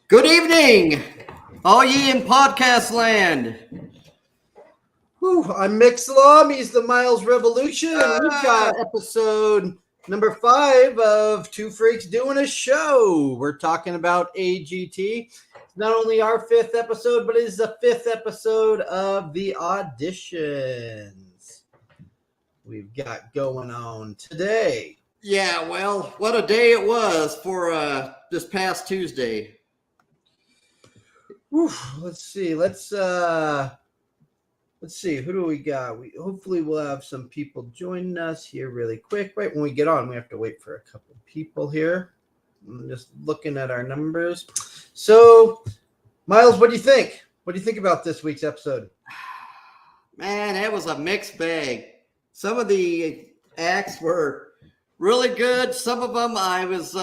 Good evening, all ye in podcast land. Whew, I'm Mick Salom. He's the Miles Revolution. And we've got episode number 5 of Two Freaks Doing a Show. We're talking about AGT. It's not only our 5th episode, but it is the 5th episode of the auditions we've got going on today. Yeah, well, what a day it was for this past Tuesday. Whew, let's see. Let's see. Who do we got? Hopefully we'll have some people joining us here really quick. Right when we get on, we have to wait for a couple of people here. I'm just looking at our numbers. So, Miles, what do you think? What do you think about this week's episode? Man, it was a mixed bag. Some of the acts were really good. Some of them I was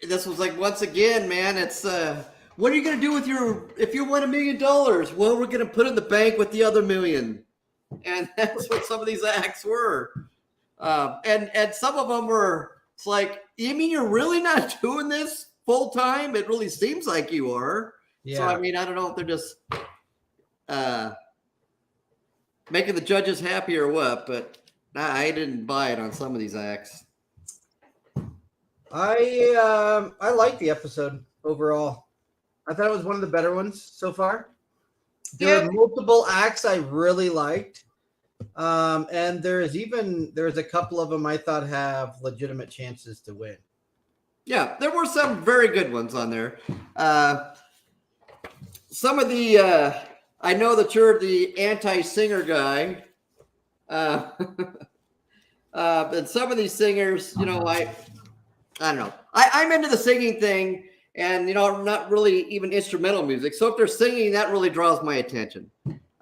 this was like, once again, man, it's what are you going to do with if you win $1 million? Well, we're going to put it in the bank with the other $1 million. And that's what some of these acts were. And some of them were, it's like, you mean you're really not doing this full time? It really seems like you are. Yeah. So, I mean, I don't know if they're just making the judges happy or what, but I didn't buy it on some of these acts. I liked the episode overall. I thought it was one of the better ones so far. There were multiple acts I really liked. And there's a couple of them I thought have legitimate chances to win. Yeah, there were some very good ones on there. Some of the I know that you're the anti-singer guy. And some of these singers, you know, I don't know. I'm into the singing thing. And, you know, I'm not really even instrumental music. So if they're singing, that really draws my attention.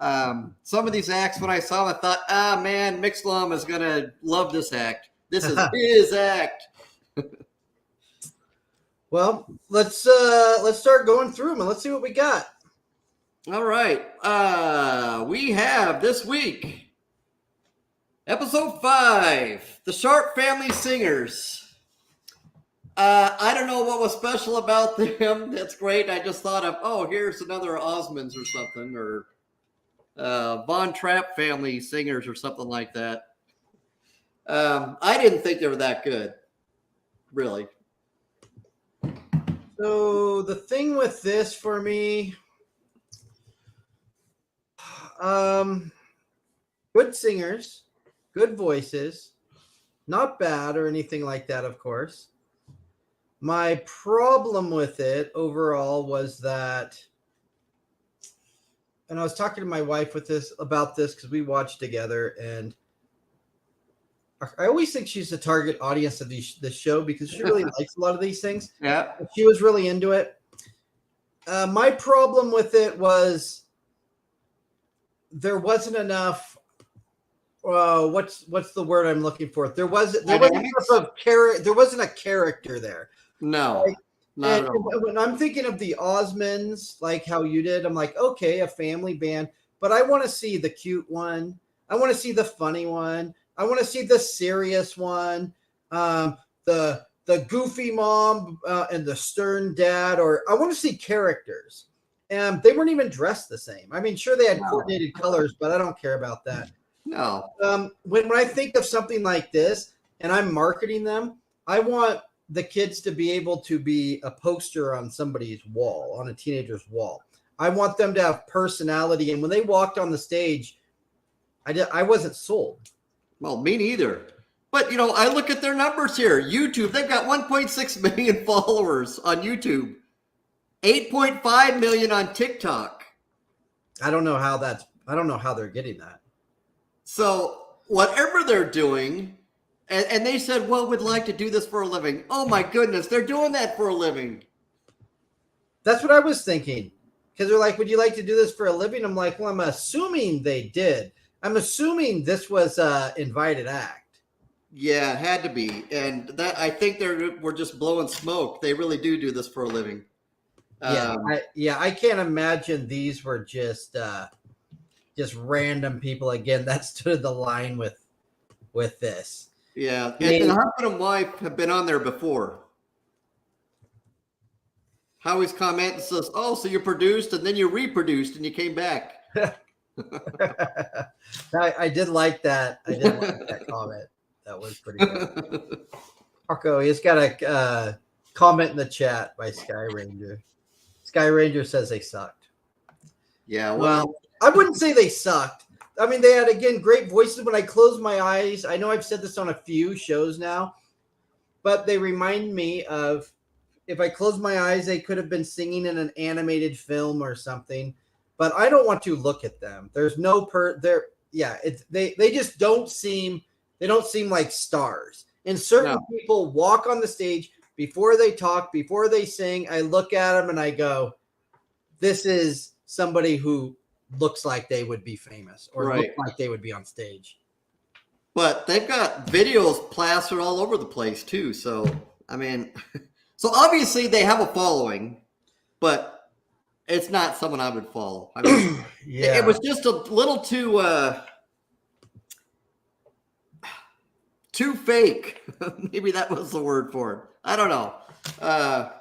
Some of these acts, when I saw them, I thought, man, Mick Salom is going to love this act. This is his act. Well, let's start going through them and let's see what we got. All right. We have this week, episode 5, the Sharpe Family Singers. I don't know what was special about them. That's great. I just thought of, here's another Osmonds or something, or Von Trapp family singers or something like that. I didn't think they were that good, really. So the thing with this for me, good singers, good voices, not bad or anything like that, of course. My problem with it overall was that, and I was talking to my wife about this because we watched together, and I always think she's the target audience of this show because she really likes a lot of these things. Yeah, she was really into it. My problem with it was there wasn't enough. What's the word I'm looking for? There wasn't a character there. No, not at all. When I'm thinking of the Osmonds, like how you did, I'm like, okay, a family band, but I want to see the cute one. I want to see the funny one. I want to see the serious one, the goofy mom and the stern dad, or I want to see characters. And they weren't even dressed the same. I mean, sure, they had coordinated colors, but I don't care about that. No. When I think of something like this and I'm marketing them, I want the kids to be able to be a poster on somebody's wall, on a teenager's wall. I want them to have personality. And when they walked on the stage, I wasn't sold. Well, me neither. But, you know, I look at their numbers here. YouTube, they've got 1.6 million followers on YouTube. 8.5 million on TikTok. I don't know how they're getting that. So whatever they're doing, and they said, well, we'd like to do this for a living. Oh my goodness, they're doing that for a living. That's what I was thinking. Because they're like, would you like to do this for a living? I'm like, well, I'm assuming they did. I'm assuming this was an invited act. Yeah, it had to be. And that I think we're just blowing smoke. They really do this for a living. I can't imagine these were just random people again that stood the line with this. Yeah, and the husband and wife have been on there before. Howie's comment says, "Oh, so you produced and then you reproduced and you came back." I did like that. I did like that comment. That was pretty good. Marco, he's got a comment in the chat by Sky Ranger. Sky Ranger says they sucked. Yeah, well, I wouldn't say they sucked. I mean, they had, again, great voices. When I close my eyes, I know I've said this on a few shows now, but they remind me of, if I close my eyes, they could have been singing in an animated film or something, but I don't want to look at them. There's no they just don't seem like stars. And certain people walk on the stage before they talk, before they sing. I look at them and I go, this is somebody who looks like they would be famous or look like they would be on stage. But they've got videos plastered all over the place too. So, I mean, so obviously they have a following, but it's not someone I would follow. I mean, it was just a little too fake. Maybe that was the word for it. I don't know. I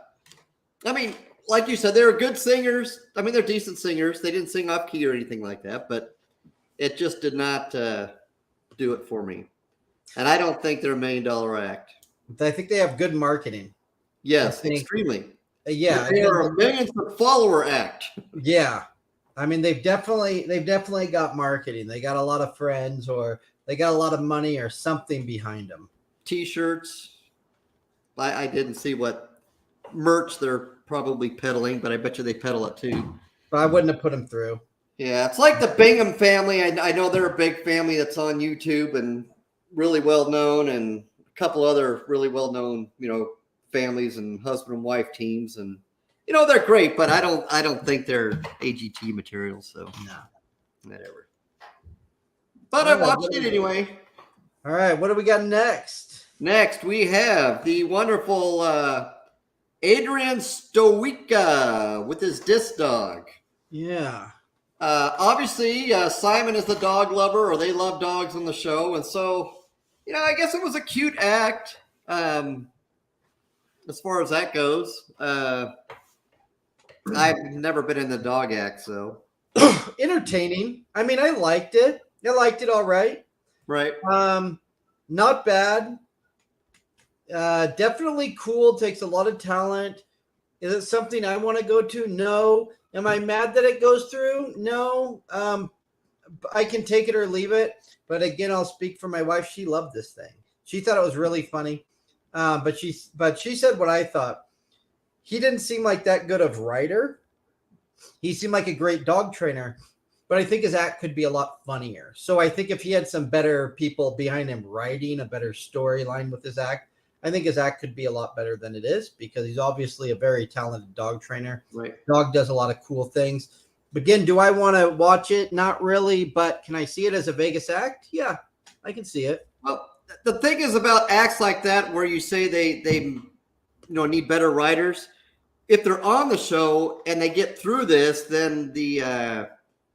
mean, like you said, they're good singers. I mean, they're decent singers. They didn't sing off key or anything like that, but it just did not do it for me. And I don't think they're $1 million act. I think they have good marketing. Yes, extremely. Yeah, they are a millions of follower act. Yeah, I mean, they've definitely got marketing. They got a lot of friends, or they got a lot of money, or something behind them. T-shirts. I didn't see what merch they're probably peddling, but I bet you they peddle it too. But I wouldn't have put them through. Yeah, it's like the Bingham family. I know they're a big family that's on YouTube and really well known, and a couple other really well known, families and husband and wife teams, and they're great. But I don't think they're AGT material. So no, whatever. But I watched it anyway. All right, what do we got next? Next, we have the wonderful Adrian Stoica with his disc dog. Yeah. Obviously, Simon is the dog lover, or they love dogs on the show. And so, I guess it was a cute act as far as that goes. I've never been in the dog act, so. Entertaining. I mean, I liked it. I liked it all right. Right. Not bad. Definitely cool. Takes a lot of talent. Is it something I want to go to? No. Am I mad that it goes through? No. I can take it or leave it. But again, I'll speak for my wife. She loved this thing. She thought it was really funny. But she said what I thought. He didn't seem like that good of writer. He seemed like a great dog trainer. But I think his act could be a lot funnier. So I think if he had some better people behind him writing a better storyline with his act, I think his act could be a lot better than it is, because he's obviously a very talented dog trainer. Right. Dog does a lot of cool things. But again, do I want to watch it? Not really, but can I see it as a Vegas act? Yeah, I can see it. Well, the thing is about acts like that, where you say they need better writers. If they're on the show and they get through this, then the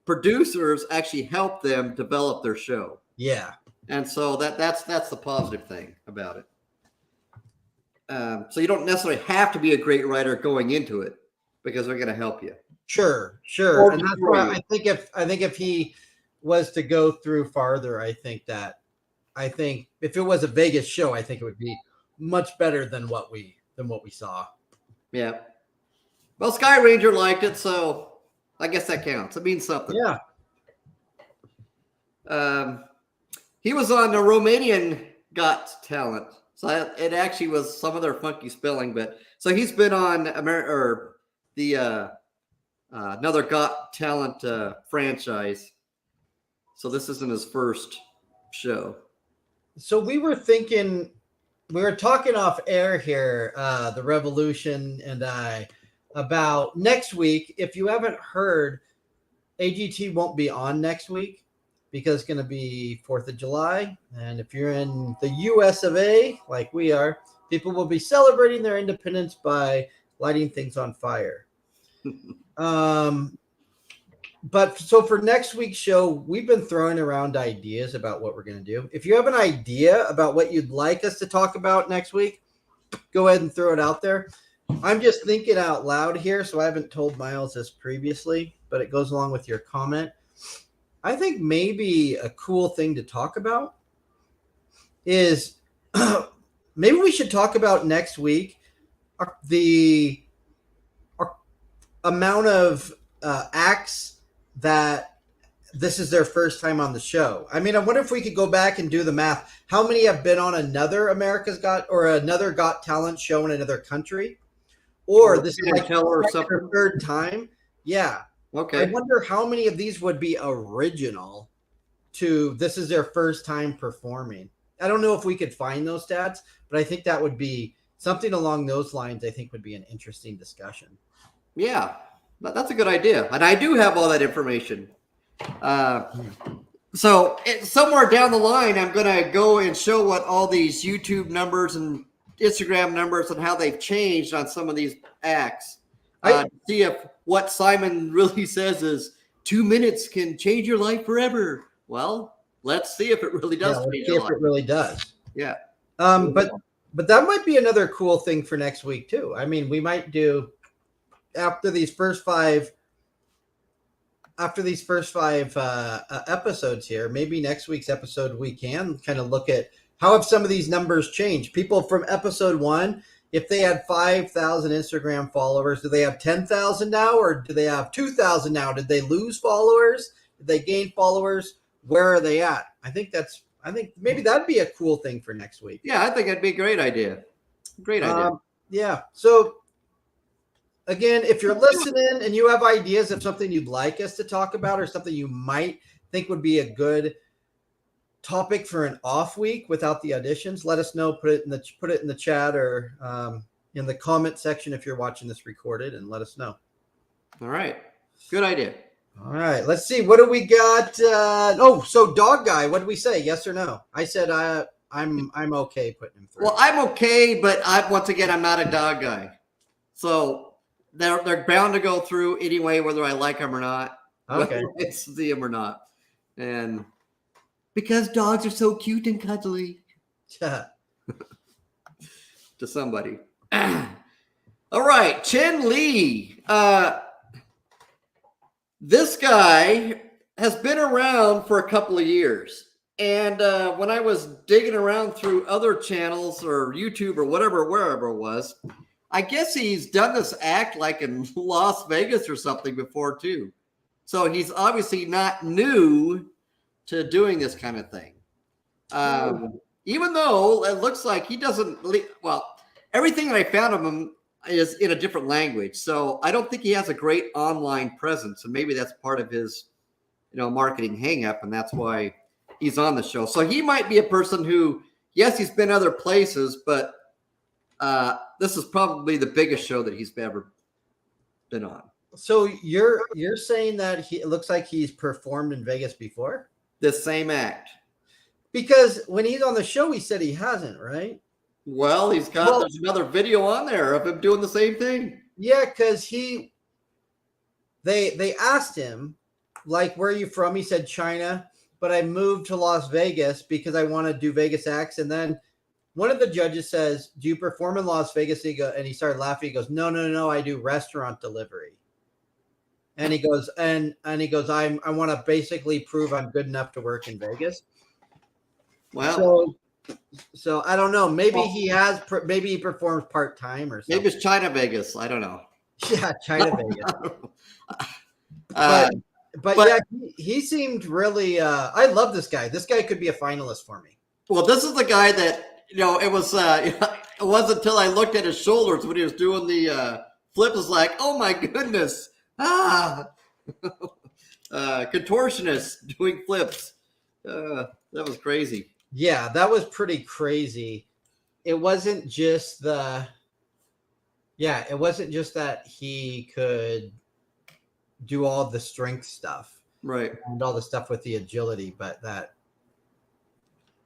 producers actually help them develop their show. Yeah. And so that's the positive thing about it. So you don't necessarily have to be a great writer going into it, because they're going to help you. Sure. And that's why I think if he was to go through farther, I think if it was a Vegas show, I think it would be much better than what we saw. Yeah. Well, Sky Ranger liked it, so I guess that counts. It means something. Yeah. He was on the Romanian Got Talent. So it actually was some of their funky spelling, but so he's been on another Got Talent franchise. So this isn't his first show. So we were talking off air here, the Revolution and I, about next week. If you haven't heard, AGT won't be on next week because it's going to be 4th of July. And if you're in the US of A, like we are, people will be celebrating their independence by lighting things on fire. But so for next week's show, we've been throwing around ideas about what we're going to do. If you have an idea about what you'd like us to talk about next week, go ahead and throw it out there. I'm just thinking out loud here, so I haven't told Miles this previously, but it goes along with your comment. I think maybe a cool thing to talk about is maybe we should talk about next week the amount of acts that this is their first time on the show. I mean, I wonder if we could go back and do the math. How many have been on another America's Got or another Got Talent show in another country? Or this is like or their something. third time? Yeah. Okay. I wonder how many of these would be original to this is their first time performing. I don't know if we could find those stats, but I think that would be something along those lines. I think would be an interesting discussion. Yeah, that's a good idea. And I do have all that information. So somewhere down the line, I'm going to go and show what all these YouTube numbers and Instagram numbers and how they've changed on some of these acts. See if what Simon really says is 2 minutes can change your life forever. Well, let's see if it really does. Yeah, let's see if it really does. Yeah. But that might be another cool thing for next week too. I mean, we might do after these first five episodes here. Maybe next week's episode we can kind of look at how have some of these numbers changed. People from episode 1, if they had 5,000 Instagram followers, do they have 10,000 now, or do they have 2,000 now? Did they lose followers? Did they gain followers? Where are they at? I think maybe that'd be a cool thing for next week. Yeah, I think that'd be a great idea. Great idea. Yeah. So again, if you're listening and you have ideas of something you'd like us to talk about or something you might think would be a good topic for an off week without the auditions, let us know. Put it in the chat or in the comment section if you're watching this recorded, and let us know. All right. Good idea. All right, let's see. What do we got? So Dog Guy, what did we say? Yes or no? I said I'm okay putting him through. Well, I'm okay, but once again, I'm not a dog guy. So they're bound to go through anyway, whether I like them or not. Okay. Whether I see them or not. And because dogs are so cute and cuddly. To somebody. All right, Chen Li. This guy has been around for a couple of years. And when I was digging around through other channels or YouTube or whatever, wherever it was, I guess he's done this act like in Las Vegas or something before too. So he's obviously not new to doing this kind of thing. Even though it looks like he doesn't, everything that I found of him is in a different language. So I don't think he has a great online presence. And maybe that's part of his, marketing hang up. And that's why he's on the show. So he might be a person who, yes, he's been other places, but this is probably the biggest show that he's ever been on. So you're saying that it looks like he's performed in Vegas before? The same act. Because when he's on the show, he said he hasn't, right? Well, there's another video on there of him doing the same thing. Yeah, because they asked him, like, where are you from? He said China, but I moved to Las Vegas because I want to do Vegas acts. And then one of the judges says, do you perform in Las Vegas? And he started laughing. He goes, no, I do restaurant delivery. And he goes, I want to basically prove I'm good enough to work in Vegas. Well, so I don't know. Maybe he performs part-time or something. Maybe it's China Vegas. I don't know. Yeah, China Vegas. But yeah, he seemed really. I love this guy. This guy could be a finalist for me. Well, this is the guy that it was. It wasn't until I looked at his shoulders when he was doing the flip. Was like, oh my goodness, contortionist doing flips. That was crazy. Yeah, that was pretty crazy. It wasn't just that he could do all the strength stuff, right, and all the stuff with the agility, but that.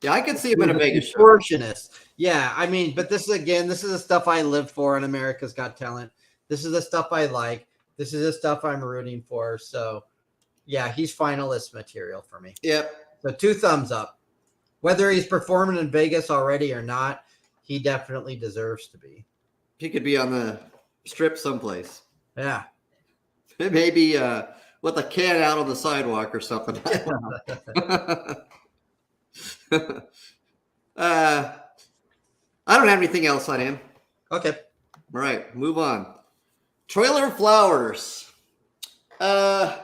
Yeah, I can see him in a Vegas show. Contortionist. Yeah, I mean, but this is the stuff I live for in America's Got Talent. This is the stuff I like. This is the stuff I'm rooting for. So, yeah, he's finalist material for me. Yep. So 2 thumbs up. Whether he's performing in Vegas already or not, he definitely deserves to be. She could be on the strip someplace. Yeah. It may be with a can out on the sidewalk or something. I don't know. I don't have anything else on him. Okay. All right, move on. Trailer Flowers. I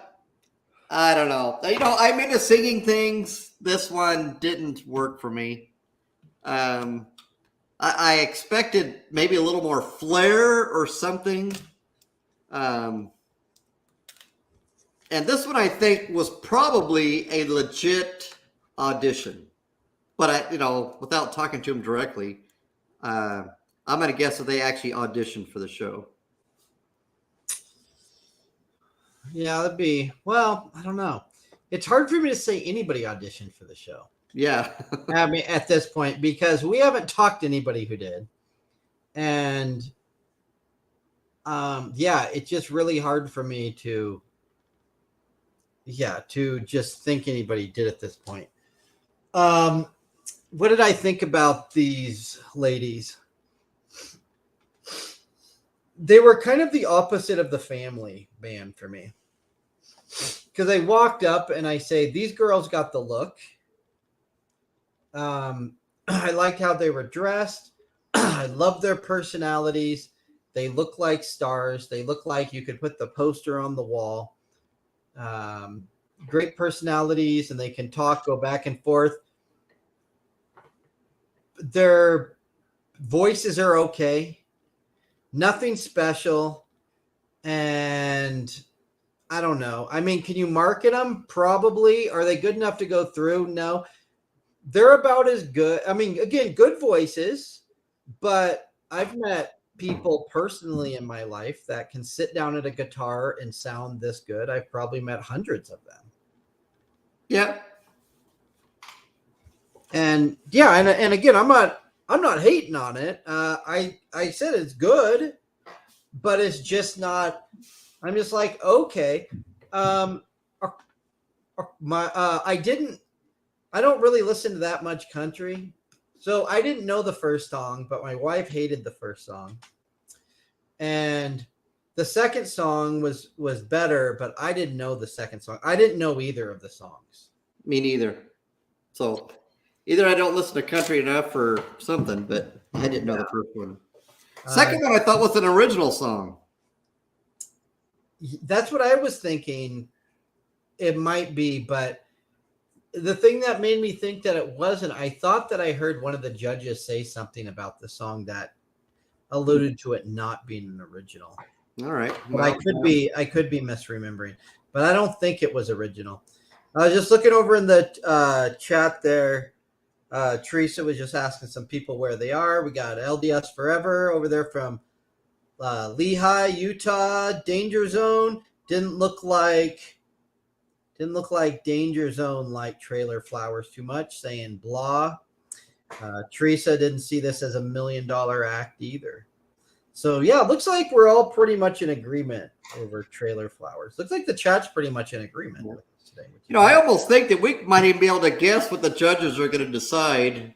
don't know. I'm into singing things. This one didn't work for me. I expected maybe a little more flair or something. And this one I think was probably a legit audition. But without talking to him directly, I'm going to guess that they actually auditioned for the show. Yeah, I don't know. It's hard for me to say anybody auditioned for the show. Yeah. I mean, at this point, because we haven't talked to anybody who did. And it's just really hard for me to just think anybody did at this point. What did I think about these ladies? They were kind of the opposite of the family band for me. Because I walked up and I say, these girls got the look. I liked how they were dressed. I love their personalities. They look like stars. They look like you could put the poster on the wall. Great personalities, and they can talk, go back and forth. Their voices are okay. Nothing special. And I don't know. I mean, can you market them? Probably. Are they good enough to go through? No. They're about as good. I mean, again, good voices, but I've met people personally in my life that can sit down at a guitar and sound this good. I've probably met hundreds of them. Yeah. And and again, I'm not hating on it. I said it's good, but it's just not. I'm just like, okay. I don't really listen to that much country, so I didn't know the first song, but my wife hated the first song, and the second song was better, but I didn't know the second song. I didn't know either of the songs. Me neither. So either I don't listen to country enough or something, but I didn't know the first one. Second one I thought was an original song. That's what I was thinking it might be, but the thing that made me think that it wasn't, I thought that I heard one of the judges say something about the song that alluded to it not being an original. All right. Well, I could be misremembering, but I don't think it was original. I was just looking over in the chat there. Teresa was just asking some people where they are. We got LDS Forever over there from Lehigh, Utah. Danger Zone didn't look like Danger Zone like Trailer Flowers too much, saying blah. Teresa didn't see this as $1 million act either. So yeah, it looks like we're all pretty much in agreement over Trailer Flowers. Looks like the chat's pretty much in agreement with us today. I almost think that we might even be able to guess what the judges are going to decide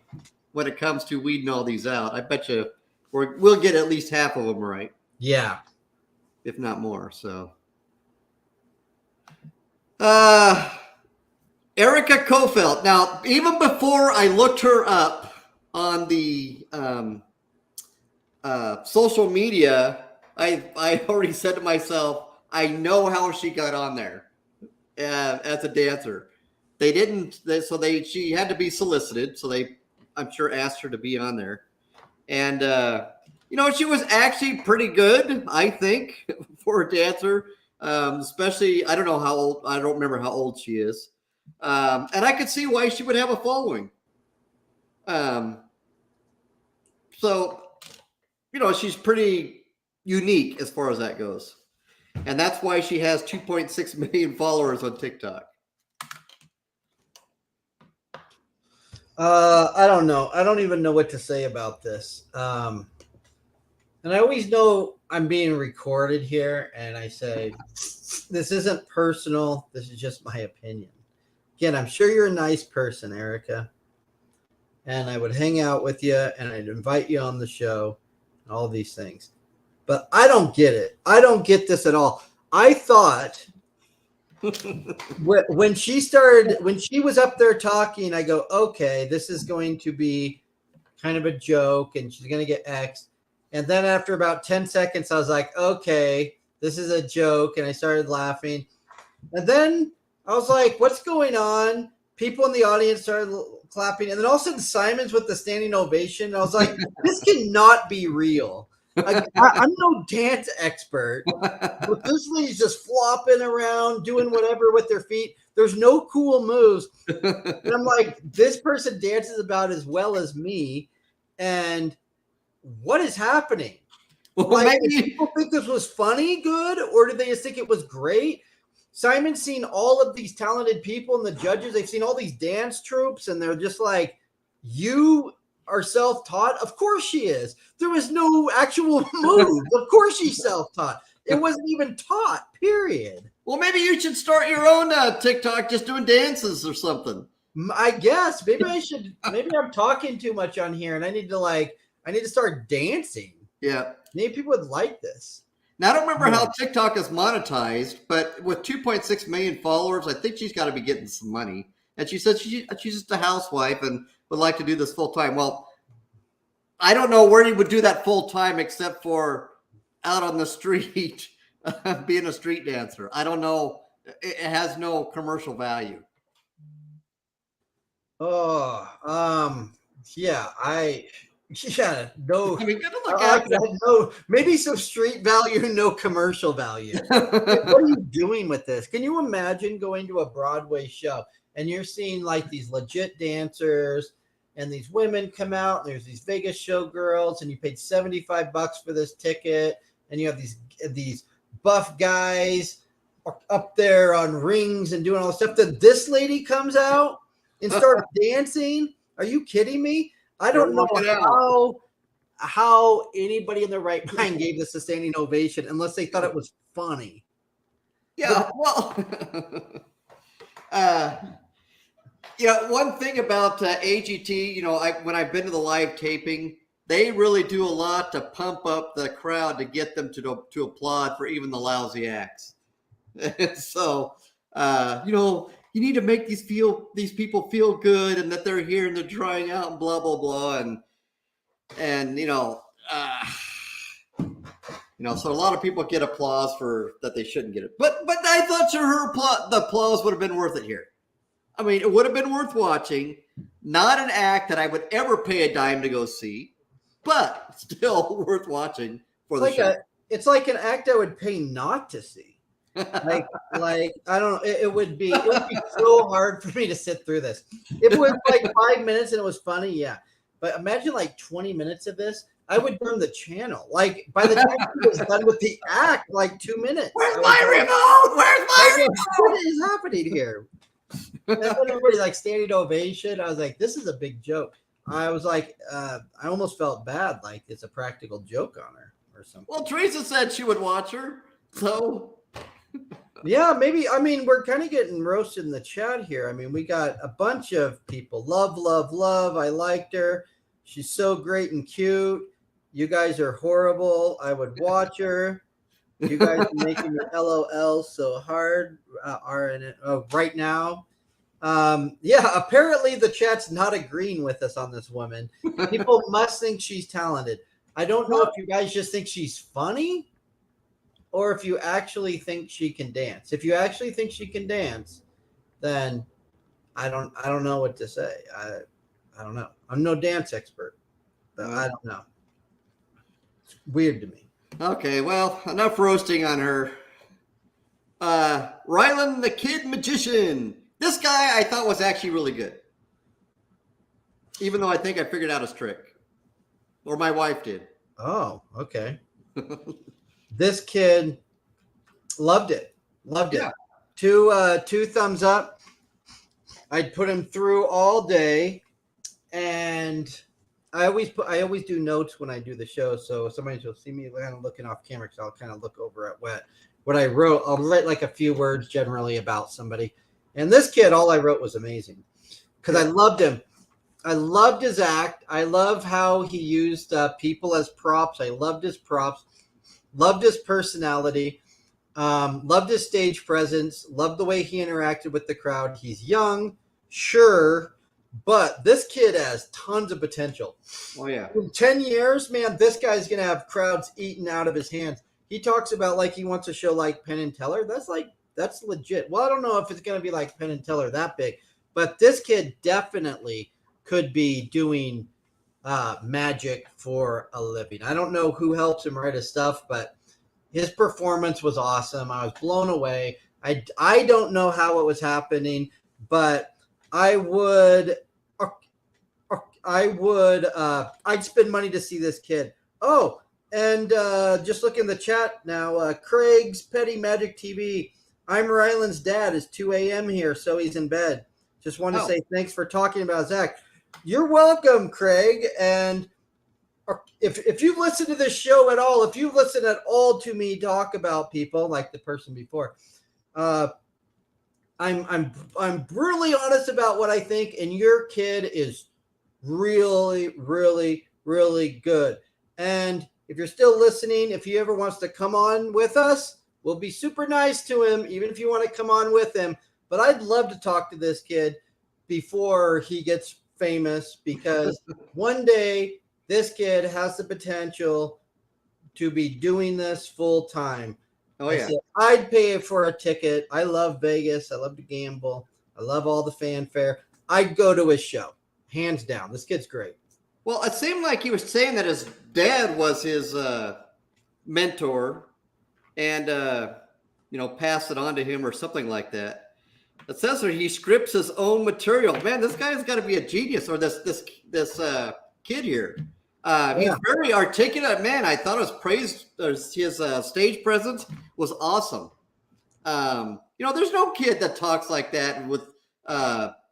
when it comes to weeding all these out. I bet you we'll get at least half of them right. Yeah. If not more. So Erica Coffelt. Now, even before I looked her up on the social media, I already said to myself, I know how she got on there as a dancer. She had to be solicited, so they, I'm sure, asked her to be on there. And she was actually pretty good, I think, for a dancer. Especially, I don't remember how old she is. And I could see why she would have a following. So, she's pretty unique as far as that goes. And that's why she has 2.6 million followers on TikTok. I don't know. I don't even know what to say about this. And I always know I'm being recorded here, and I say, this isn't personal. This is just my opinion. Again, I'm sure you're a nice person, Erica. And I would hang out with you, and I'd invite you on the show. all these things. But I don't get it. I don't get this at all. I thought when she was up there talking, I go, okay, this is going to be kind of a joke and she's going to get X. And then after about 10 seconds, I was like, okay, this is a joke. And I started laughing. And then I was like, what's going on? People in the audience started clapping. And then all of a sudden, Simon's with the standing ovation. And I was like, this cannot be real. I'm no dance expert, but this lady's just flopping around, doing whatever with their feet. There's no cool moves. And I'm like, this person dances about as well as me. And what is happening? Well, like, maybe did people think this was funny, good, or did they just think it was great? Simon's seen all of these talented people and the judges. They've seen all these dance troupes, and they're just like, you are self-taught? Of course she is. There was no actual moves. Of course she's self-taught. It wasn't even taught, period. Well, maybe you should start your own TikTok just doing dances or something. I guess. Maybe I should. Maybe I'm talking too much on here, and I need to start dancing. Yeah. Maybe people would like this. Now, I don't remember how TikTok is monetized, but with 2.6 million followers, I think she's got to be getting some money. And she said she's just a housewife and would like to do this full time. Well, I don't know where you would do that full time except for out on the street, being a street dancer. I don't know. It has no commercial value. Oh, yeah, no. I mean, good to look at. No, maybe some street value, no commercial value. What are you doing with this? Can you imagine going to a Broadway show and you're seeing like these legit dancers and these women come out and there's these Vegas showgirls and you paid $75 for this ticket and you have these buff guys up there on rings and doing all this stuff. Then this lady comes out and starts dancing. Are you kidding me? I don't know how anybody in their right mind gave this a standing ovation unless they thought it was funny. Yeah, well, one thing about AGT, when I've been to the live taping, they really do a lot to pump up the crowd to get them to applaud for even the lousy acts. So, you need to make these people feel good and that they're here and they're trying out and blah blah blah and so a lot of people get applause for that they shouldn't get it. But I thought the applause would have been worth it here. I mean, it would have been worth watching. Not an act that I would ever pay a dime to go see, but still worth watching for the show. It's like an act I would pay not to see. like I don't know. It would be so hard for me to sit through this. If it was like 5 minutes and it was funny, yeah. But imagine like 20 minutes of this. I would burn the channel. Like by the time he was done with the act, like 2 minutes. Where's my remote? Where's my remote? What is happening here? And then everybody like standing ovation. I was like, this is a big joke. I was like, I almost felt bad, like it's a practical joke on her or something. Well, Teresa said she would watch her, so. Yeah, maybe. I mean, we're kind of getting roasted in the chat here. I mean, we got a bunch of people. Love, love, love. I liked her. She's so great and cute. You guys are horrible. I would watch her. You guys are making me LOL so hard right now. Yeah, apparently the chat's not agreeing with us on this woman. People must think she's talented. I don't know if you guys just think she's funny or if you actually think she can dance. If you actually think she can dance, then I don't know what to say. I don't know. I'm no dance expert, but I don't know. It's weird to me. Okay, well, enough roasting on her. Ryland the Kid Magician. This guy I thought was actually really good. Even though I think I figured out his trick. Or my wife did. Oh, okay. This kid loved it. Loved it. Yeah. Two thumbs up. I'd put him through all day. And I always do notes when I do the show. So somebody will see me kind of looking off camera because I'll kind of look over at what I wrote. I'll write like a few words generally about somebody. And this kid, all I wrote was amazing because I loved him. loved his act. I love how he used people as props. I loved his props. Loved his personality. Loved his stage presence. Loved the way he interacted with the crowd. He's young, sure, but this kid has tons of potential. Oh yeah. In 10 years, man, this guy's gonna have crowds eaten out of his hands. He talks about like he wants a show like Penn and Teller. That's legit. Well, I don't know if it's gonna be like Penn and Teller that big, but this kid definitely could be doing magic for a living. I don't know who helps him write his stuff, but his performance was awesome. I was blown away. I don't know how it was happening, but I'd spend money to see this kid. Oh, and just look in the chat now. Craig's Petty Magic TV. I'm Ryland's dad. It's 2 a.m. here, so he's in bed. Just want to say thanks for talking about Zach. You're welcome, Craig. And if you've listened to this show at all, if you've listened at all to me talk about people like the person before, I'm brutally honest about what I think, and your kid is really, really, really good. And if you're still listening, if he ever wants to come on with us, we'll be super nice to him, even if you want to come on with him. But I'd love to talk to this kid before he gets famous, because one day this kid has the potential to be doing this full time. Oh yeah. I'd pay for a ticket. I love Vegas. I love to gamble. I love all the fanfare. I'd go to his show, hands down. This kid's great. Well, it seemed like he was saying that his dad was his mentor, and passed it on to him or something like that. It says that he scripts his own material. Man, this guy's got to be a genius, or this kid here. He's very articulate, man. I thought his stage presence was awesome. There's no kid that talks like that with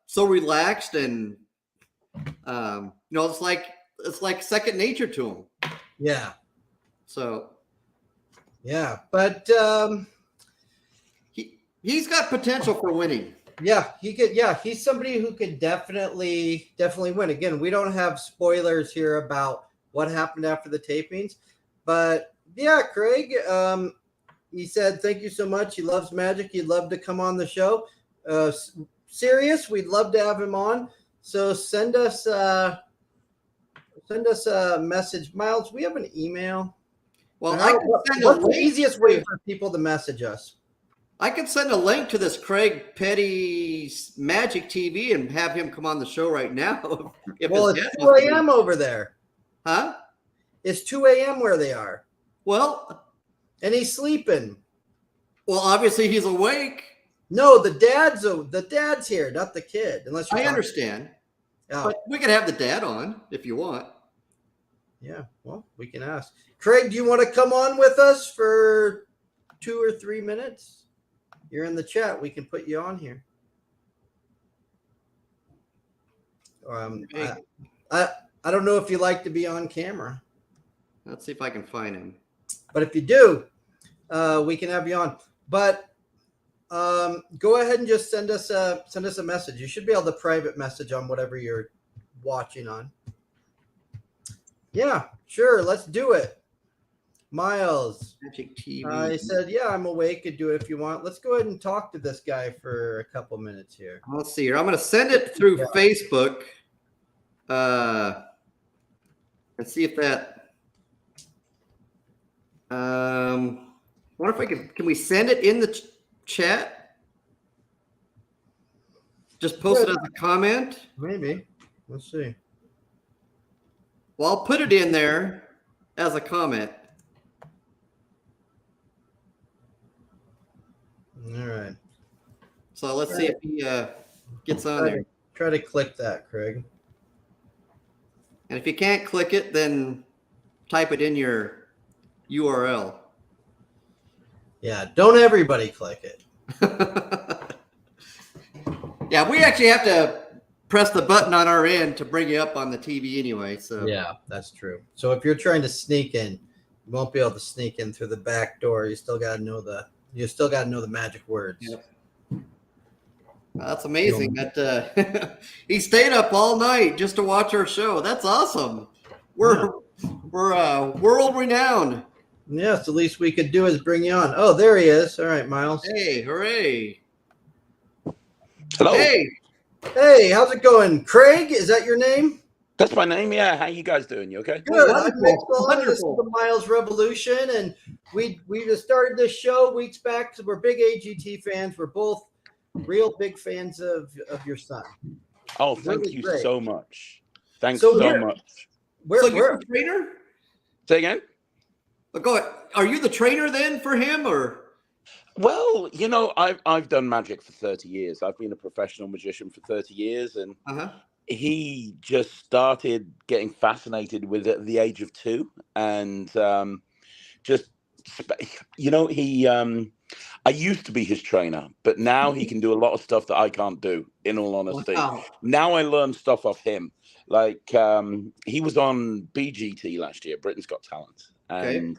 so relaxed, and it's like second nature to him. Yeah. So. Yeah, but he's got potential for winning. Yeah, he could. Yeah, he's somebody who could definitely win. Again, we don't have spoilers here about what happened after the tapings, but yeah, Craig. He said thank you so much. He loves magic. He'd love to come on the show. Serious, we'd love to have him on. So send us a message, Miles. We have an email. Well, what's the easiest way for people to message us? I could send a link to this Craig Petty's Magic TV and have him come on the show right now. Well, it's 2 a.m. over there. Huh? It's 2 a.m. where they are. Well, and he's sleeping. Well, obviously he's awake. No, the dad's here, not the kid. Unless I understand. Oh. But we could have the dad on if you want. Yeah, well, we can ask. Craig, do you want to come on with us for 2 or 3 minutes? You're in the chat. We can put you on here. I don't know if you like to be on camera. Let's see if I can find him. But if you do, we can have you on. But go ahead and just send us a message. You should be able to private message on whatever you're watching on. Yeah, sure. Let's do it. Miles. Magic TV. I said, yeah, I'm awake. Could do it if you want. Let's go ahead and talk to this guy for a couple minutes here. Let's see here. I'm going to send it through Facebook. And see if that. Wonder if I can we send it in the chat? Just post it as a comment? Maybe. Let's see. Well, I'll put it in there as a comment. All right. So let's see if he gets on there. Try to click that, Craig. And if you can't click it, then type it in your URL. Yeah, don't everybody click it. Yeah, we actually have to press the button on our end to bring you up on the TV anyway. So yeah, that's true. So if you're trying to sneak in, you won't be able to sneak in through the back door. You still got to know the magic words. Yep. That's amazing. That he stayed up all night just to watch our show. That's awesome. We're world renowned. Yes, the least we could do is bring you on. Oh, there he is. All right, Miles. Hey, hooray! Hello. Hey, how's it going? Craig, is that your name? That's my name. Yeah. How you guys doing? You okay? Good. Wonderful. I'm Mixon. This is Wonderful. the Miles Revolution, and we just started this show weeks back. So we're big AGT fans. We're both real big fans of your son. Oh, thank Really you great. so much. Thanks So so much. So you're a trainer? Say again? Go ahead. Are you the trainer then for him, or? Well, you know, I've done magic for 30 years. I've been a professional magician for 30 years, and he just started getting fascinated with it at the age of 2, and just, you know, he. I used to be his trainer, but now he can do a lot of stuff that I can't do, in all honesty. Wow. Now I learn stuff off him. Like, he was on BGT last year, Britain's Got Talent. And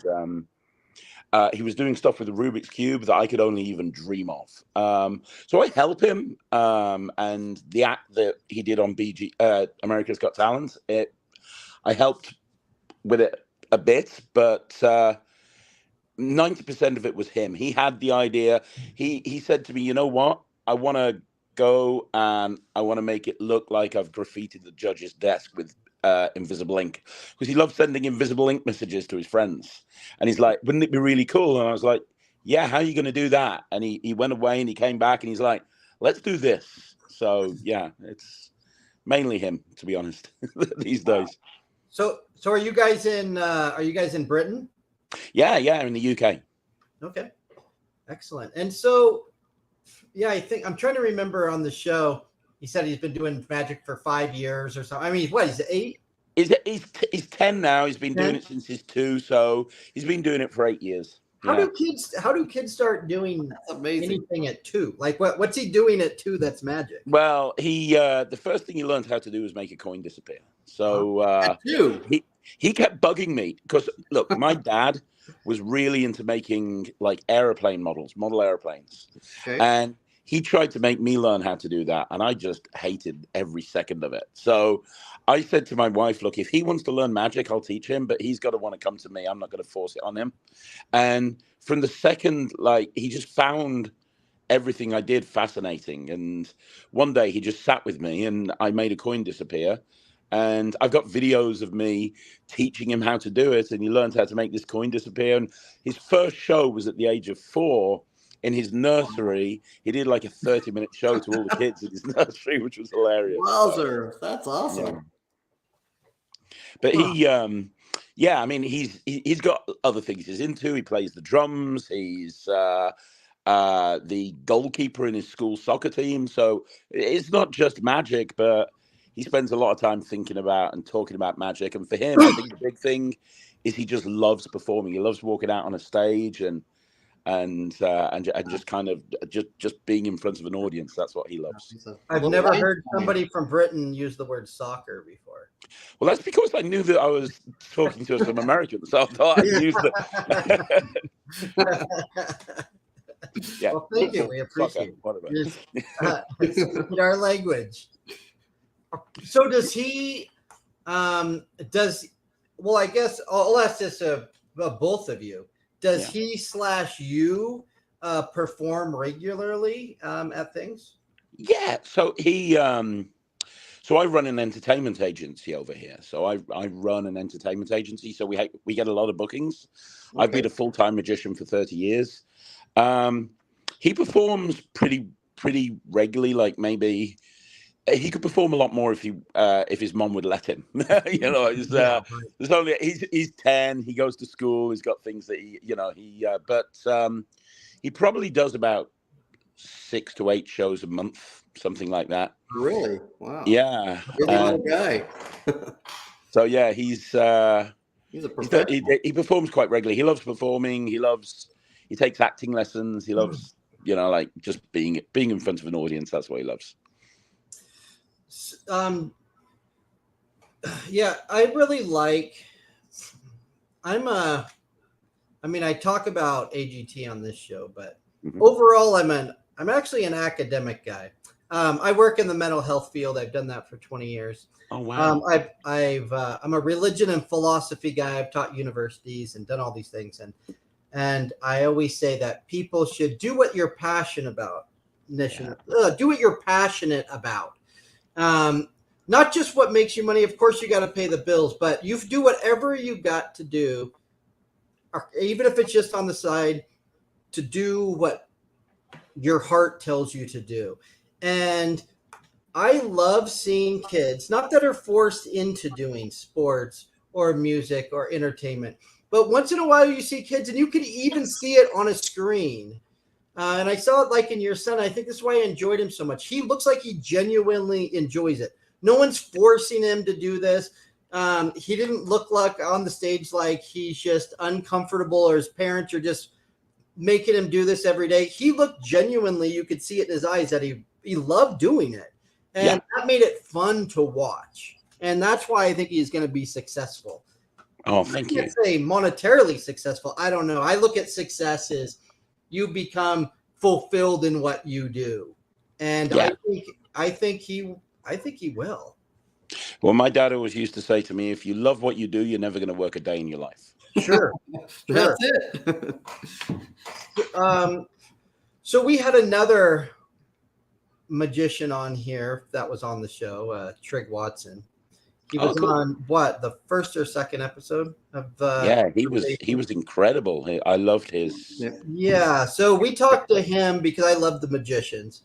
he was doing stuff with the Rubik's Cube that I could only even dream of. So I help him. And the act that he did on America's Got Talent, I helped with it a bit, but 90% of it was him. He had the idea. He said to me, you know what? I want to go and I want to make it look like I've graffitied the judge's desk with invisible ink, because he loves sending invisible ink messages to his friends. And he's like, wouldn't it be really cool? And I was like, yeah, how are you going to do that? And he went away and he came back and he's like, let's do this. So yeah, it's mainly him, to be honest, these days. So are you guys in Britain? Yeah, in the UK. Okay. Excellent. And so, yeah, I think I'm trying to remember on the show, he said he's been doing magic for 5 years or so. I mean, what, he's 8? He's 10 now. He's been 10? Doing it since he's 2, so he's been doing it for 8 years. How do kids start doing anything at 2? Like what's he doing at 2 that's magic? Well, he the first thing he learned how to do was make a coin disappear. So he kept bugging me because, look, my dad was really into making like airplane model airplanes. Okay. And he tried to make me learn how to do that, and I just hated every second of it. So I said to my wife, look, if he wants to learn magic, I'll teach him, but he's got to want to come to me. I'm not going to force it on him. And from the second, like, he just found everything I did fascinating. And one day he just sat with me and I made a coin disappear. And I've got videos of me teaching him how to do it. And he learned how to make this coin disappear. And his first show was at the age of 4 in his nursery. He did like a 30-minute show to all the kids in his nursery, which was hilarious. Wowzer, that's awesome. Yeah. But he, I mean, he's got other things he's into. He plays the drums. He's the goalkeeper in his school soccer team. So it's not just magic, but he spends a lot of time thinking about and talking about magic. And for him, I think the big thing is he just loves performing. He loves walking out on a stage and just kind of just being in front of an audience. That's what he loves. I've never heard somebody from Britain use the word soccer before. Well, that's because I knew that I was talking to some Americans, so I thought I'd use the. Yeah. Well, thank you. We appreciate it. It's our language. So does he? Well, I guess I'll ask this of both of you. Does he / you perform regularly at things? Yeah. So he. So I run an entertainment agency over here. So I run an entertainment agency. So we get a lot of bookings. Okay. I've been a full-time magician for 30 years. He performs pretty regularly. Like maybe he could perform a lot more if his mom would let him. You know, there's only he's 10. He goes to school. He's got things that he probably does about 6 to 8 shows a month, something like that. Really? Wow. Yeah. Really guy. So yeah, he's a professional. He performs quite regularly. He loves performing. He takes acting lessons. He loves, like just being in front of an audience. That's what he loves. Yeah, I really like. I talk about AGT on this show, but overall, I'm actually an academic guy. I work in the mental health field. I've done that for 20 years. Oh wow! I'm a religion and philosophy guy. I've taught universities and done all these things, and I always say that people should do what you're passionate about. Do what you're passionate about. Not just what makes you money. Of course, you got to pay the bills, but you do whatever you got to do, even if it's just on the side, to do what your heart tells you to do. And I love seeing kids, not that are forced into doing sports or music or entertainment, but once in a while you see kids, and you can even see it on a screen. And I saw it like in your son. I think this is why I enjoyed him so much. He looks like he genuinely enjoys it. No one's forcing him to do this. He didn't look like on the stage like he's just uncomfortable or his parents are just making him do this every day. He looked genuinely, you could see it in his eyes that he loved doing it. And that made it fun to watch. And that's why I think he's going to be successful. Oh, thank you. I can't say monetarily successful. I don't know. I look at success as you become fulfilled in what you do. And I think he will. Well, my dad always used to say to me, if you love what you do, you're never going to work a day in your life. Sure. That's it. So we had another magician on here that was on the show, Trig Watson. He was on the first or second episode of he was incredible. I loved his so we talked to him because I love the magicians.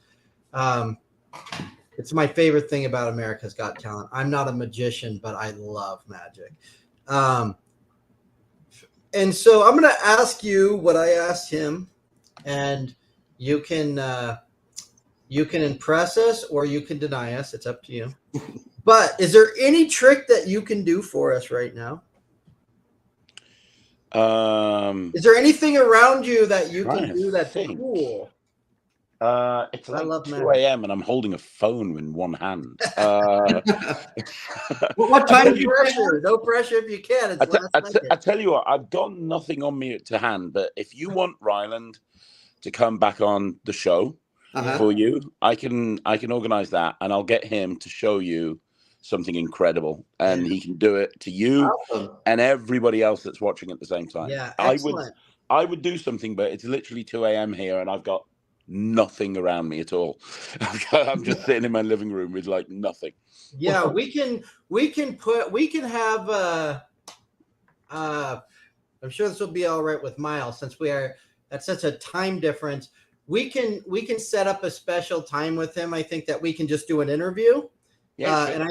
It's my favorite thing about America's Got Talent. I'm not a magician, but I love magic. And so I'm going to ask you what I asked him, and you can impress us or you can deny us. It's up to you. But is there any trick that you can do for us right now? Is there anything around you that you can do that's cool? It's like 2 a.m. and I'm holding a phone in one hand. What time is pressure? No pressure if you can. I tell you what, I've got nothing on me to hand, but if you want Ryland to come back on the show for you, I can organize that, and I'll get him to show you something incredible, and he can do it to you and everybody else that's watching at the same time. Yeah, excellent. I would do something, but it's literally 2 a.m. here, and I've got nothing around me at all. I'm just sitting in my living room with like nothing. Yeah, we can have I'm sure this will be all right with Miles, since we are at such a time difference. We can set up a special time with him. I think that we can just do an interview. Yeah, sure. And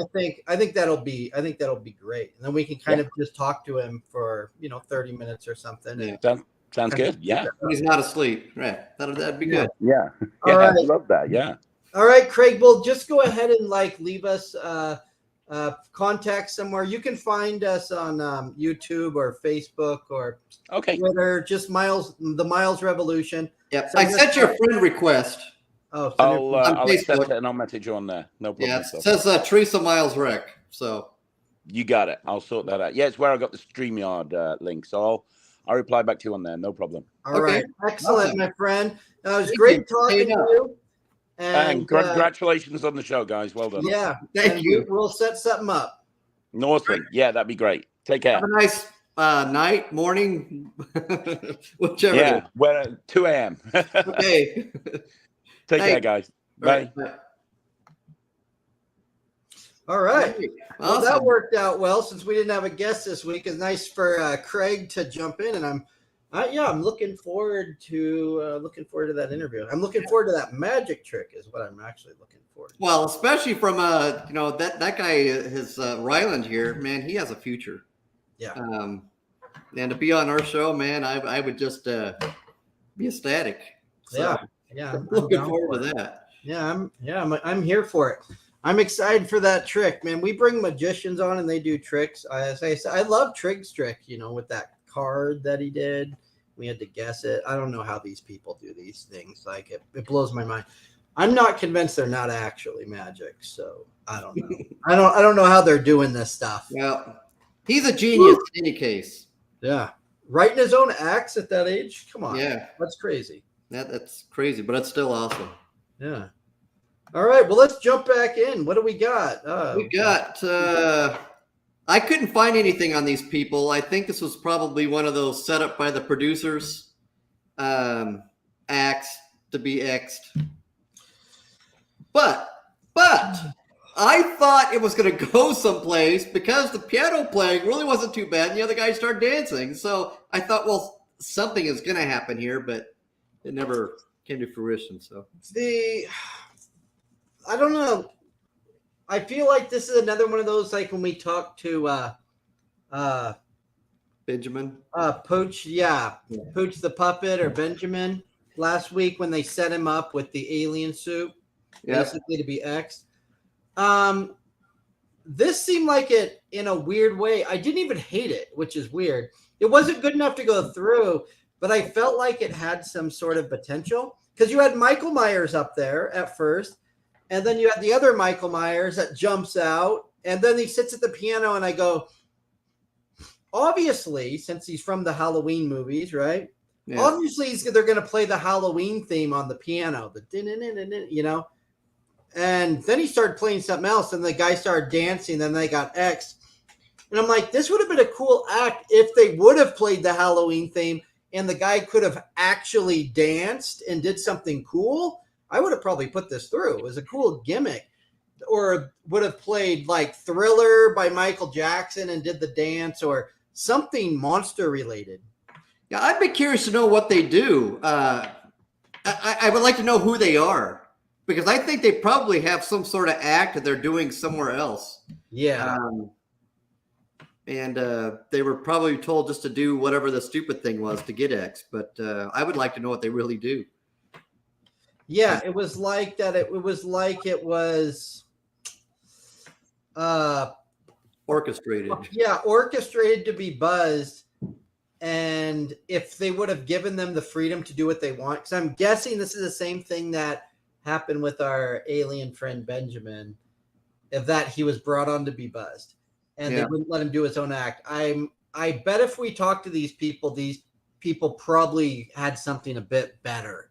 I think that'll be great. And then we can kind of just talk to him for 30 minutes or something. Yeah. Sounds good. Yeah. He's not asleep. Right. That'd be good. Yeah. All right. I love that. Yeah. All right, Craig. Well, just go ahead and leave us contact somewhere. You can find us on YouTube or Facebook or Twitter. Just the Miles Revolution. Yep. I sent you a friend request. Oh, I'll accept it and I'll message you on there. No problem. Yeah, it says Teresa Miles Rec. So you got it. I'll sort that out. Yeah, it's where I got the StreamYard link. So I'll reply back to you on there. No problem. All right. Excellent, my friend. It was great talking to you. And congratulations on the show, guys. Well done. Yeah. Thank you. We'll set something up. Awesome. Yeah, that'd be great. Take care. Have a nice night, morning, whichever. Yeah, we're 2 a.m. Okay. Take care, guys. Bye. All right. Well, that worked out well since we didn't have a guest this week. It's nice for Craig to jump in, and I'm looking forward to that interview. I'm looking forward to that magic trick is what I'm actually looking forward to. Well, especially from that guy, his Ryland here, man, he has a future. Yeah. And to be on our show, man, I would just be ecstatic. So, yeah. I'm looking forward to that. Yeah, I'm here for it. I'm excited for that trick, man. We bring magicians on and they do tricks. I love Trig's trick, with that card that he did. We had to guess it. I don't know how these people do these things. Like it blows my mind. I'm not convinced they're not actually magic, so I don't know. I don't know how they're doing this stuff. Well, he's a genius in any case. Yeah. Writing his own acts at that age? Come on. Yeah. That's crazy. That's crazy, but it's still awesome. Yeah. All right, well, let's jump back in. What do we got? We got. I couldn't find anything on these people. I think this was probably one of those set up by the producers, acts to be X'd. But I thought it was going to go someplace because the piano playing really wasn't too bad, and the other guys started dancing. So I thought, well, something is going to happen here, but it never came to fruition. So I don't know. I feel like this is another one of those, like when we talked to Benjamin, Pooch the puppet, or Benjamin last week when they set him up with the alien suit, basically to be X. This seemed like it in a weird way. I didn't even hate it, which is weird. It wasn't good enough to go through, but I felt like it had some sort of potential because you had Michael Myers up there at first. And then you had the other Michael Myers that jumps out, and then he sits at the piano, and I go, obviously, since he's from the Halloween movies, right? Yeah. Obviously, they're going to play the Halloween theme on the piano, you know? And then he started playing something else, and the guy started dancing, then they got X. And I'm like, this would have been a cool act if they would have played the Halloween theme, and the guy could have actually danced and did something cool. I would have probably put this through. It was a cool gimmick. Or would have played like Thriller by Michael Jackson and did the dance, or something monster related. Yeah, I'd be curious to know what they do. I would like to know who they are, because I think they probably have some sort of act that they're doing somewhere else. Yeah. And they were probably told just to do whatever the stupid thing was to get X. But I would like to know what they really do. Yeah, it was like that. It was like it was orchestrated. Yeah, orchestrated to be buzzed. And if they would have given them the freedom to do what they want, because I'm guessing this is the same thing that happened with our alien friend Benjamin, if that he was brought on to be buzzed, and they wouldn't let him do his own act. I bet if we talked to these people probably had something a bit better.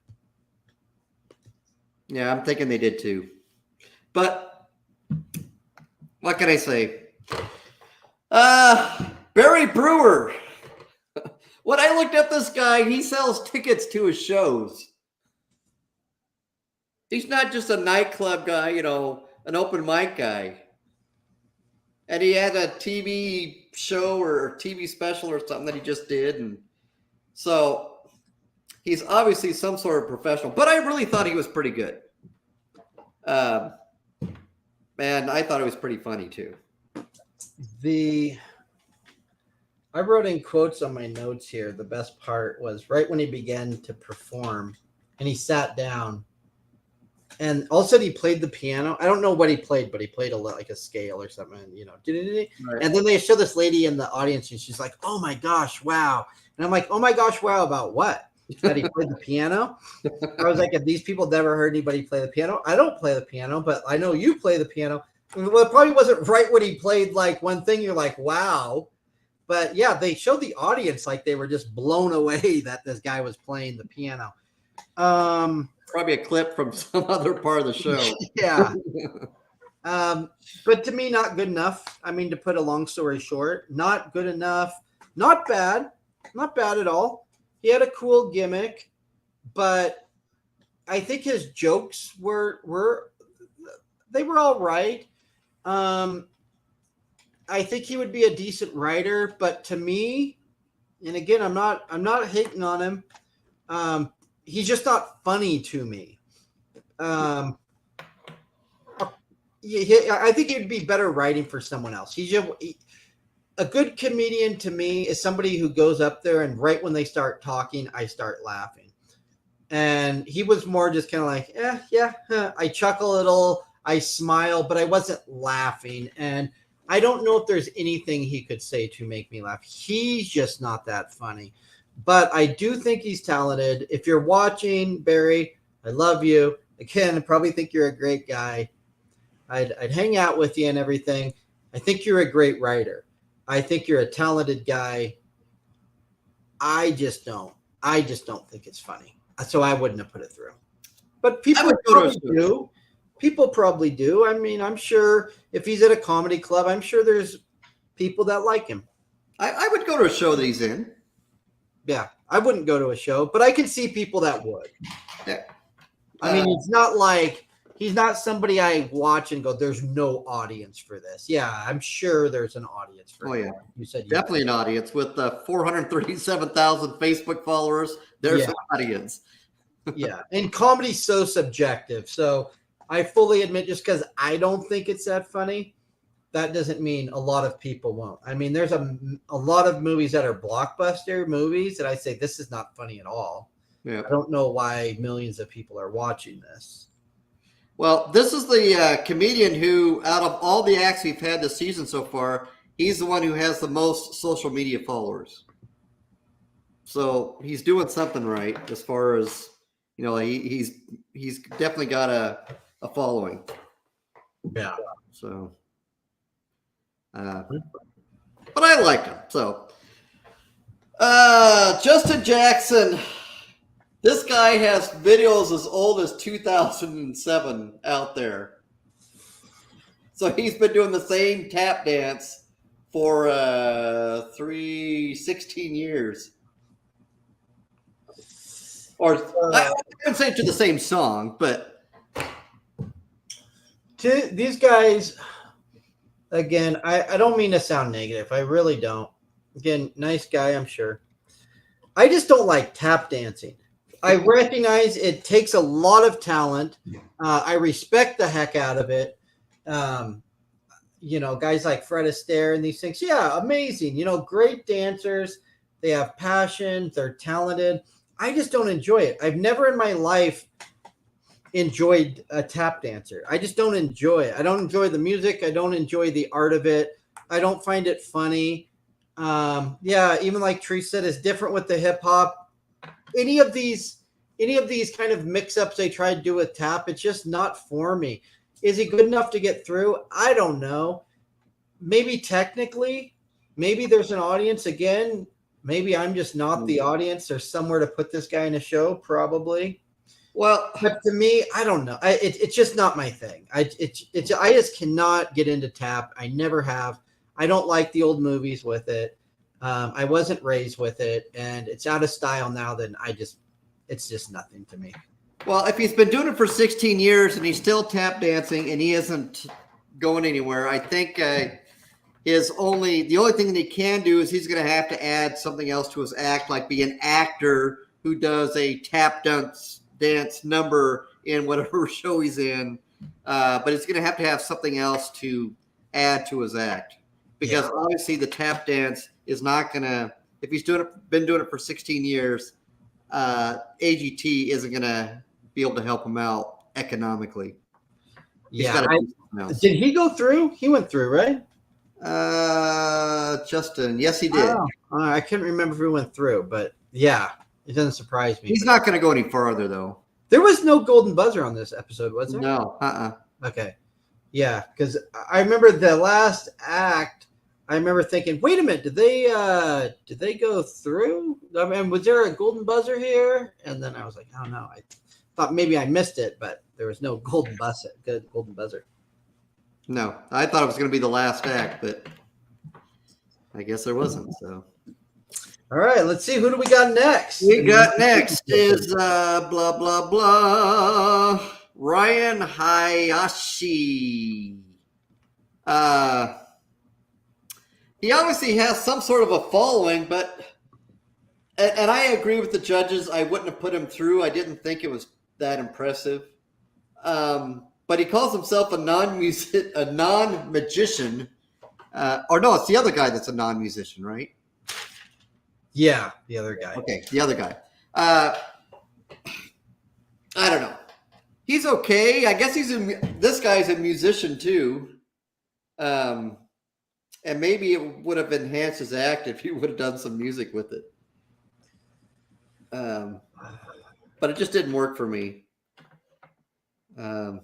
Yeah, I'm thinking they did too. But what can I say? Barry Brewer. When I looked up this guy, he sells tickets to his shows. He's not just a nightclub guy, you know, an open mic guy. And he had a TV show or TV special or something that he just did. And so he's obviously some sort of professional, but I really thought he was pretty good. And I thought it was pretty funny too. I wrote in quotes on my notes here. The best part was right when he began to perform and he sat down, and all of a sudden he played the piano. I don't know what he played, but he played like a scale or something, you know. Right. And then they show this lady in the audience and she's like, "Oh my gosh, wow." And I'm like, "Oh my gosh, wow, about what?" That he played the piano. I was like, "Have these people never heard anybody play the piano?" I don't play the piano, but I know you play the piano. Well, it probably wasn't right when he played like one thing. You're like, "Wow." But yeah, they showed the audience like they were just blown away that this guy was playing the piano. Probably a clip from some other part of the show. Yeah. But to me, not good enough. I mean, to put a long story short, not good enough. Not bad. Not bad at all. He had a cool gimmick, but I think his jokes were all right. I think he would be a decent writer, but to me, and again, I'm not hating on him. He's just not funny to me. I think he'd be better writing for someone else. A good comedian to me is somebody who goes up there and right when they start talking, I start laughing. And he was more just kind of like, I chuckle a little, I smile, but I wasn't laughing. And I don't know if there's anything he could say to make me laugh. He's just not that funny. But I do think he's talented. If you're watching, Barry, I love you. Again, I probably think you're a great guy. I'd hang out with you and everything. I think you're a great writer. I think you're a talented guy. I just don't think it's funny. So I wouldn't have put it through. But people probably do. People probably do. I mean, I'm sure if he's at a comedy club, I'm sure there's people that like him. I would go to a show that he's in. Yeah, I wouldn't go to a show, but I can see people that would. Yeah. I mean, it's not like he's not somebody I watch and go, there's no audience for this. Yeah, I'm sure there's an audience for it. Yeah. You said definitely an audience with 437,000 Facebook followers. There's an audience. Yeah, and comedy's so subjective. So I fully admit, just because I don't think it's that funny, that doesn't mean a lot of people won't. I mean, there's a lot of movies that are blockbuster movies that I say this is not funny at all. Yeah. I don't know why millions of people are watching this. Well, this is the comedian who, out of all the acts we've had this season so far, he's the one who has the most social media followers. So he's doing something right as far as, you know, he's definitely got a following. Yeah. So, but I liked him. So, Justin Jackson. This guy has videos as old as 2007 out there. So he's been doing the same tap dance for 16 years. Or I wouldn't say to the same song, but to these guys, again, I don't mean to sound negative. I really don't. Again, nice guy, I'm sure. I just don't like tap dancing. I recognize it takes a lot of talent. I respect the heck out of it. You know, guys like Fred Astaire and these things. Yeah, amazing. You know, great dancers. They have passion. They're talented. I just don't enjoy it. I've never in my life enjoyed a tap dancer. I just don't enjoy it. I don't enjoy the music. I don't enjoy the art of it. I don't find it funny. Yeah, even like Tree said, it's different with the hip hop. Any of these kind of mix-ups they try to do with tap, it's just not for me. Is he good enough to get through? I don't know. Maybe technically, maybe there's an audience again. Maybe I'm just not the audience. There's somewhere to put this guy in a show, probably. Well, but to me, I don't know. It's just not my thing. I just cannot get into tap. I never have. I don't like the old movies with it. I wasn't raised with it, and it's out of style now. Then it's just nothing to me. Well, if he's been doing it for 16 years and he's still tap dancing and he isn't going anywhere, I think the only thing that he can do is he's going to have to add something else to his act, like be an actor who does a tap dance number in whatever show he's in. But it's going to have something else to add to his act, because obviously the tap dance is not going to, if he's been doing it for 16 years, AGT isn't going to be able to help him out economically. Yeah. Did he go through? He went through, right? Justin. Yes, he did. I couldn't remember if he went through, but yeah, it doesn't surprise me. He's not going to go any farther, though. There was no golden buzzer on this episode, was there? No. Okay. Yeah, because I remember the last act. I remember thinking, wait a minute, did they go through? I mean, was there a golden buzzer here? And then I was like, oh no, I thought maybe I missed it, but there was no golden buzzer. No, I thought it was going to be the last act, but I guess there wasn't. So, all right, let's see, who do we got next? We got next is blah blah blah, Ryan Hayashi. He obviously has some sort of a following, but, and I agree with the judges, I wouldn't have put him through. I didn't think it was that impressive. But he calls himself a non-magician. Or no, it's the other guy that's a non-musician, right? Yeah, the other guy. Okay, the other guy. I don't know. He's okay. I guess this guy's a musician too. And maybe it would have enhanced his act if he would have done some music with it. But it just didn't work for me. And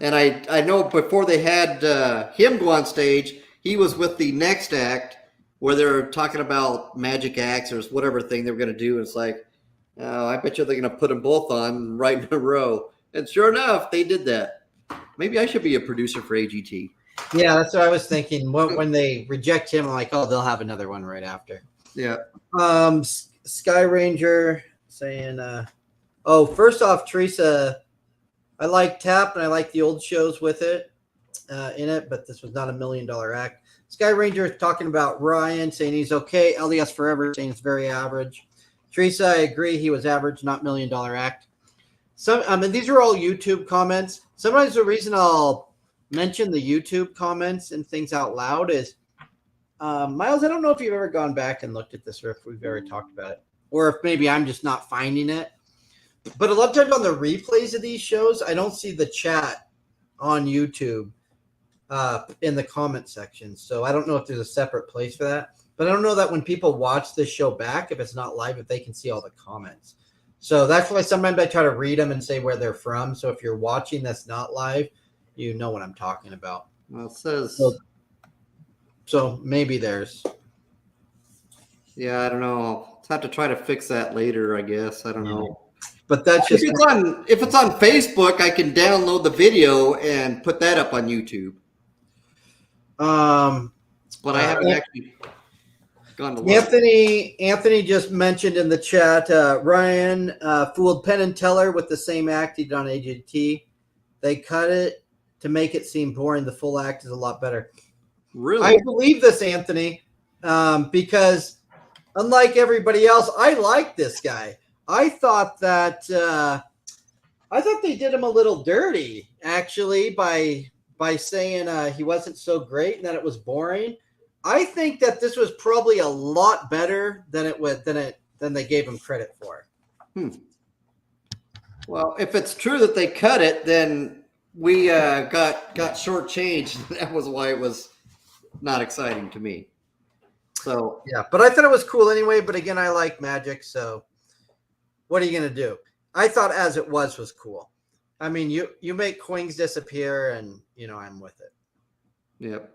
I know before they had him go on stage, he was with the next act where they're talking about magic acts or whatever thing they were going to do. It's like, oh, I bet you they're going to put them both on right in a row. And sure enough, they did that. Maybe I should be a producer for AGT. Yeah, that's what I was thinking. When they reject him, I'm like, oh, they'll have another one right after. Yeah. Sky Ranger saying, first off, Teresa, I like Tap and I like the old shows with it in it, but this was not $1 million act. Sky Ranger is talking about Ryan, saying he's okay. LDS Forever, saying it's very average. Teresa, I agree. He was average, not $1 million act. These are all YouTube comments. Sometimes the reason I'll mention the YouTube comments and things out loud is, Miles, I don't know if you've ever gone back and looked at this or if we've ever talked about it, or if maybe I'm just not finding it. But a lot of times on the replays of these shows, I don't see the chat on YouTube in the comment section. So I don't know if there's a separate place for that. But I don't know that when people watch this show back, if it's not live, if they can see all the comments. So that's why sometimes I try to read them and say where they're from. So if you're watching that's not live, you know what I'm talking about. Well, it says... So maybe there's... Yeah, I don't know. I'll have to try to fix that later, I guess. I don't know. But that's just... If it's on Facebook, I can download the video and put that up on YouTube. But I haven't actually gone to look. Anthony just mentioned in the chat, Ryan fooled Penn and Teller with the same act he did on AGT. They cut it to make it seem boring. The full act is a lot better. Really? I believe this, Anthony, because unlike everybody else, I like this guy. I thought that they did him a little dirty, actually, by saying he wasn't so great and that it was boring. I think that this was probably a lot better than they gave him credit for. Well, if it's true that they cut it, then we got shortchanged. That was why it was not exciting to me. So yeah, but I thought it was cool anyway. But again, I like Magic, so what are you gonna do? I thought as it was cool. I mean, you make coins disappear, and I'm with it. Yep.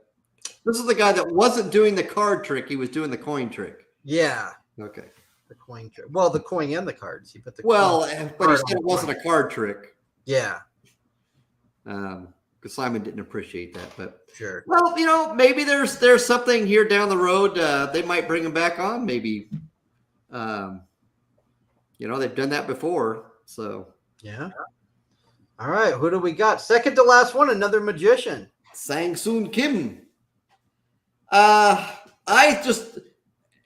This is the guy that wasn't doing the card trick; he was doing the coin trick. Yeah. Okay. The coin trick. Well, the coin and the cards. He put the but he said it wasn't a card trick. Yeah. Because Simon didn't appreciate that, but sure. Well, maybe there's something here down the road. They might bring him back on. Maybe, they've done that before. So yeah. All right, who do we got? Second to last one, another magician. Sangsoon Kim.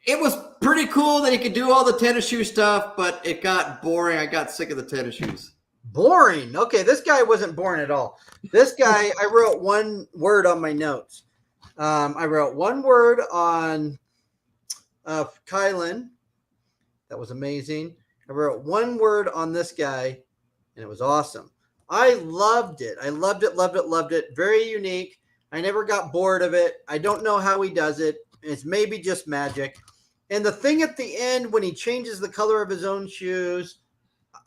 It was pretty cool that he could do all the tennis shoe stuff, but it got boring. I got sick of the tennis shoes. Boring. Okay, this guy wasn't boring at all. This guy, I wrote one word on my notes. I wrote one word on Kylan. That was amazing. I wrote one word on this guy, and it was awesome. I loved it. I loved it. Very unique. I never got bored of it. I don't know how he does it. It's maybe just magic. And the thing at the end, when he changes the color of his own shoes,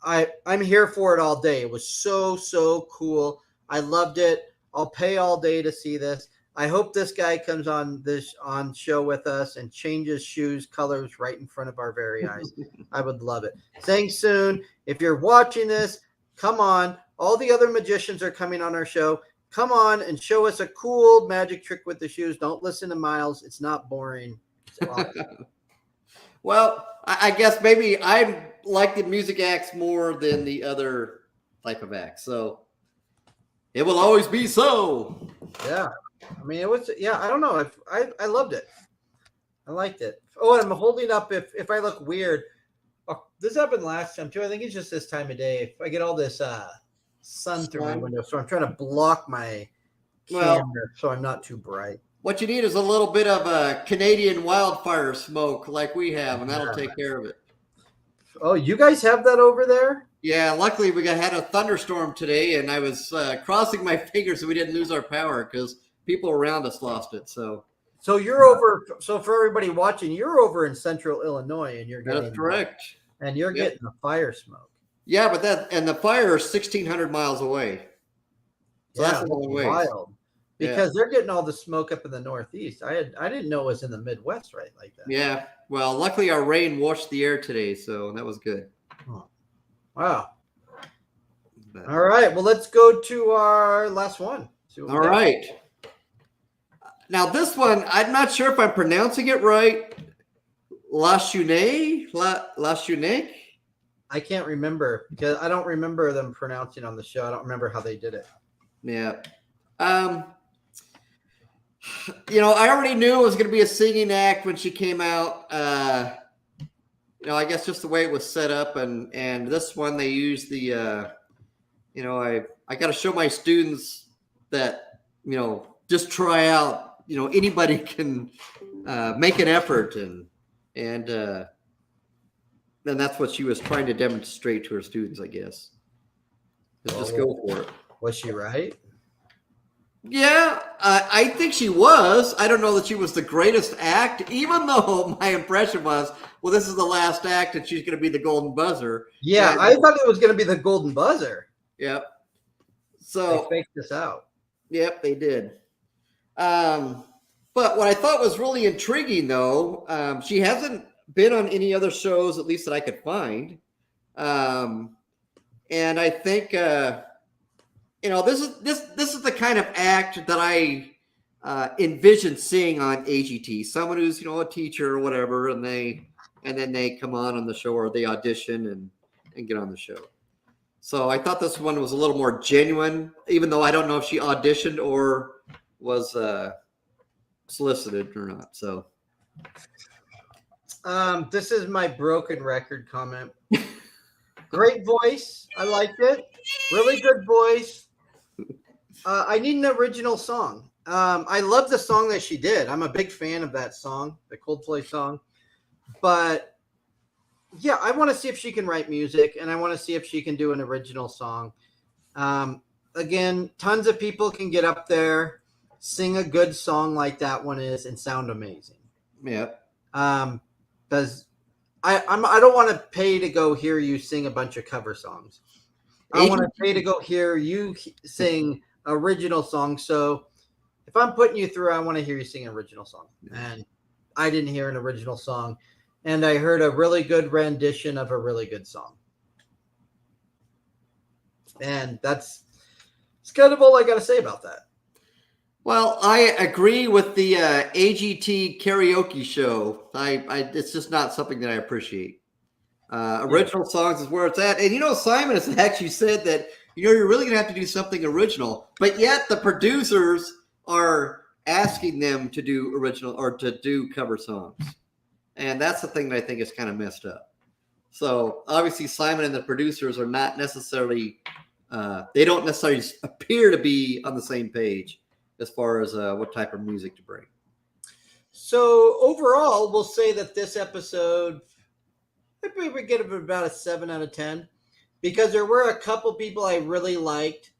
I'm here for it all day. It was so cool. I loved it. I'll pay all day to see this. I hope this guy comes on show with us and changes shoes colors right in front of our very eyes. I would love it. Sangsoon, if you're watching this, come on. All the other magicians are coming on our show. Come on and show us a cool magic trick with the shoes. Don't listen to Miles. It's not boring. It's awesome. Well, I guess maybe I like the music acts more than the other type of acts. So it will always be so. Yeah. I mean, it was, I don't know. I loved it. I liked it. Oh, and I'm holding up if I look weird. Oh, this happened last time too. I think it's just this time of day. If I get all this sun through my window, so I'm trying to block my camera so I'm not too bright. What you need is a little bit of a Canadian wildfire smoke like we have, and that'll take care of it. Oh, you guys have that over there? Yeah, luckily we had a thunderstorm today, and I was crossing my fingers so we didn't lose our power because people around us lost it. So you're over. So for everybody watching, you're over in central Illinois, and you're getting that's correct. And you're getting the fire smoke. Yeah, but the fire is 1,600 miles away. So that's a long ways. Wild. Because they're getting all the smoke up in the Northeast. I didn't know it was in the Midwest right like that. Yeah. Well, luckily our rain washed the air today, so that was good. Oh. Wow. But, all right. Well, let's go to our last one. All right. Now, this one, I'm not sure if I'm pronouncing it right. Lachunek? Lachunek? I can't remember because I don't remember them pronouncing on the show. I don't remember how they did it. Yeah. You know, I already knew it was going to be a singing act when she came out. You know, I guess just the way it was set up, and this one they used the, you know, I got to show my students that, you know, just try out. You know, anybody can make an effort, and that's what she was trying to demonstrate to her students, I guess. Just go for it. Was she right? Yeah, I think she was. I don't know that she was the greatest act, even though my impression was, well, this is the last act and she's going to be the golden buzzer. Yeah, I thought it was going to be the golden buzzer. Yep. So they faked this out. Yep, they did. But what I thought was really intriguing, though, she hasn't been on any other shows, at least that I could find. And I think... you know, this is the kind of act that I envision seeing on AGT. Someone who's, you know, a teacher or whatever, and then they come on the show, or they audition and get on the show. So I thought this one was a little more genuine, even though I don't know if she auditioned or was solicited or not. So this is my broken record comment. Great voice. I liked it. Really good voice. I need an original song. I love the song that she did. I'm a big fan of that song, the Coldplay song. But yeah, I want to see if she can write music, and I want to see if she can do an original song. Again, tons of people can get up there, sing a good song like that one is, and sound amazing. Yeah. Because I don't want to pay to go hear you sing a bunch of cover songs. I want to pay to go hear you sing original songs. So if I'm putting you through, I want to hear you sing an original song. And I didn't hear an original song. And I heard a really good rendition of a really good song. And it's kind of all I got to say about that. Well, I agree with the AGT karaoke show. It's just not something that I appreciate. Original songs is where it's at. And, you know, Simon has actually said that, you know, you're really going to have to do something original. But yet the producers are asking them to do original or to do cover songs. And that's the thing that I think is kind of messed up. So obviously Simon and the producers are not necessarily, they don't necessarily appear to be on the same page as far as what type of music to bring. So overall, we'll say that this episode, I would give it about a 7 out of 10 because there were a couple people I really liked.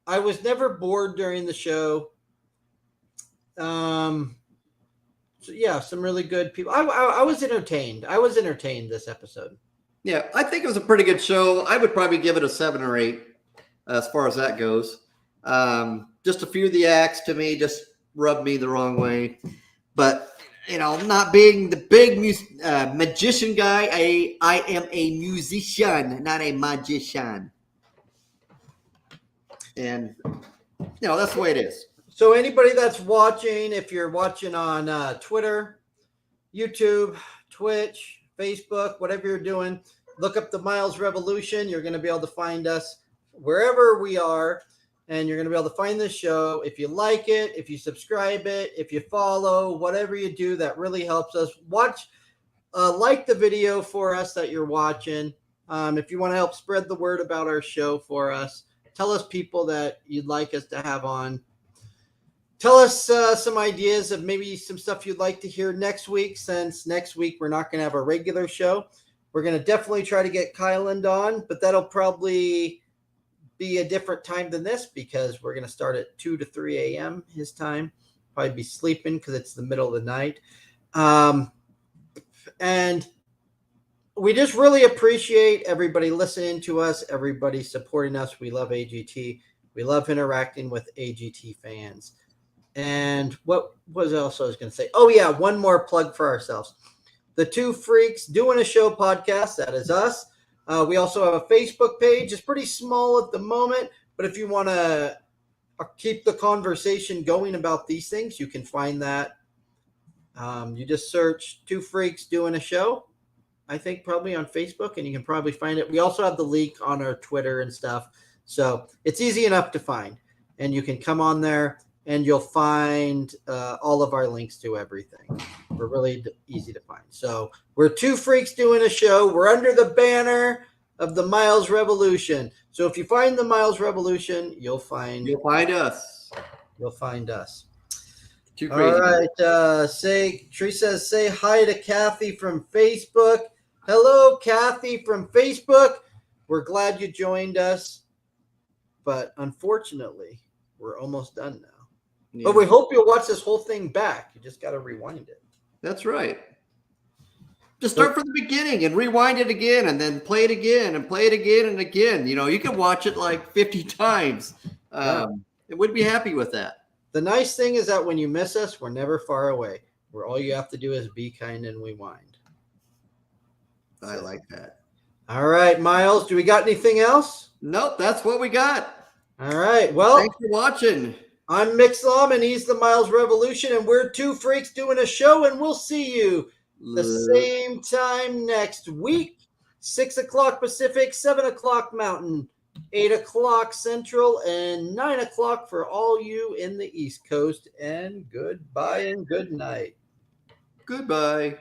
I was never bored during the show. So yeah, some really good people. I was entertained. I was entertained this episode. Yeah, I think it was a pretty good show. I would probably give it a 7 or 8 as far as that goes. Just a few of the acts to me just rubbed me the wrong way. But, you know, not being the big magician guy, I am a musician, not a magician. And, you know, that's the way it is. So anybody that's watching, if you're watching on Twitter, YouTube, Twitch, Facebook, whatever you're doing, look up the Miles Revolution. You're going to be able to find us wherever we are, and you're going to be able to find this show. If you like it, if you subscribe it, if you follow, whatever you do, that really helps us. Watch, like the video for us that you're watching. If you want to help spread the word about our show for us, tell us people that you'd like us to have on. Tell us some ideas of maybe some stuff you'd like to hear next week, since next week we're not going to have a regular show. We're going to definitely try to get Kyland on, but that'll probably be a different time than this because we're going to start at 2 to 3 a.m. his time. Probably be sleeping because it's the middle of the night. And we just really appreciate everybody listening to us, everybody supporting us. We love AGT. We love interacting with AGT fans. And what was else I was going to say? Oh, yeah, one more plug for ourselves. The Two Freaks Doing a Show podcast, that is us. We also have a Facebook page. It's pretty small at the moment, but if you want to keep the conversation going about these things, you can find that. You just search Two Freaks Doing a Show, I think probably on Facebook, and you can probably find it. We also have the link on our Twitter and stuff. So it's easy enough to find. And you can come on there and you'll find all of our links to everything. We're really easy to find. So we're Two Freaks Doing a Show. We're under the banner of the Miles Revolution. So if you find the Miles Revolution, you'll find us. You'll find us. Too crazy. All right. Tree says, say hi to Kathy from Facebook. Hello, Kathy from Facebook. We're glad you joined us. But unfortunately, we're almost done now. Yeah. But we hope you'll watch this whole thing back. You just got to rewind it. That's right. Just start from the beginning and rewind it again and then play it again and play it again and again. You know, you can watch it like 50 times. It would be happy with that. The nice thing is that when you miss us, we're never far away. Where all you have to do is be kind and rewind. I like that. All right, Miles, do we got anything else? Nope, that's what we got. All right, well. Thanks for watching. I'm Mixlom, and he's the Miles Revolution, and we're Two Freaks Doing a Show, and we'll see you the same time next week. 6 o'clock Pacific, 7 o'clock Mountain, 8 o'clock Central, and 9 o'clock for all you in the East Coast. And goodbye and good night. Goodbye.